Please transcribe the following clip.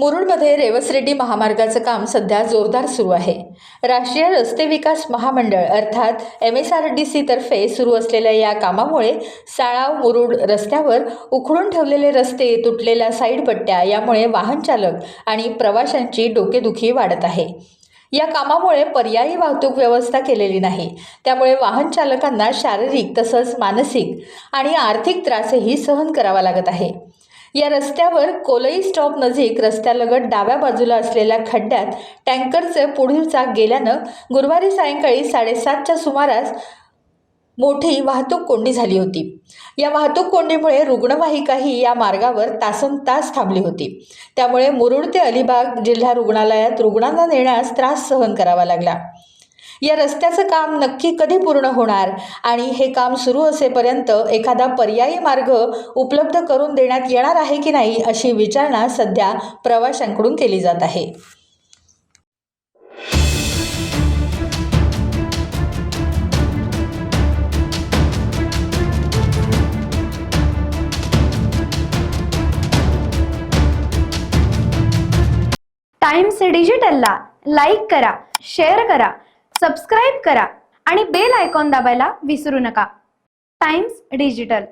मुरुडमध्ये रेवसरेड्डी महामार्गाचं काम सध्या जोरदार सुरू आहे। राष्ट्रीय रस्ते विकास महामंडळ अर्थात MSRDC तर्फे सुरू असलेल्या या कामामुळे साळाव मुरुड रस्त्यावर उखडून ठेवलेले रस्ते, तुटलेल्या साईड पट्ट्या यामुळे वाहन चालक आणि प्रवाशांची डोकेदुखी वाढत आहे। या कामामुळे पर्यायी वाहतूक व्यवस्था केलेली नाही, त्यामुळे वाहन चालकांना शारीरिक तसंच मानसिक आणि आर्थिक त्रासही सहन करावा लागत आहे। या रस्त्यावर कोलई स्टॉप नजीक रस्त्यालगत डाव्या बाजूला असलेल्या खड्ड्यात टँकरचे पुढील चाक गेल्यानं गुरुवारी सायंकाळी 7:30च्या सुमारास मोठी वाहतूक कोंडी झाली होती। या वाहतूक कोंडीमुळे रुग्णवाहिकाही या मार्गावर तासनतास थांबली होती। त्यामुळे मुरुड ते अलिबाग जिल्हा रुग्णालयात रुग्णांना नेण्यास त्रास सहन करावा लागला। या रस्त्याचं काम नक्की कधी पूर्ण होणार आणि हे काम सुरू असेपर्यंत एखादा पर्यायी मार्ग उपलब्ध करून देण्यात येणार आहे की नाही अशी विचारणा सध्या प्रवाशांकडून केली जात आहे। टाइम्स डिजिटलला लाईक करा, शेअर करा, सबस्क्राईब करा आणि बेल आयकॉन दाबायला विसरू नका। Times digital.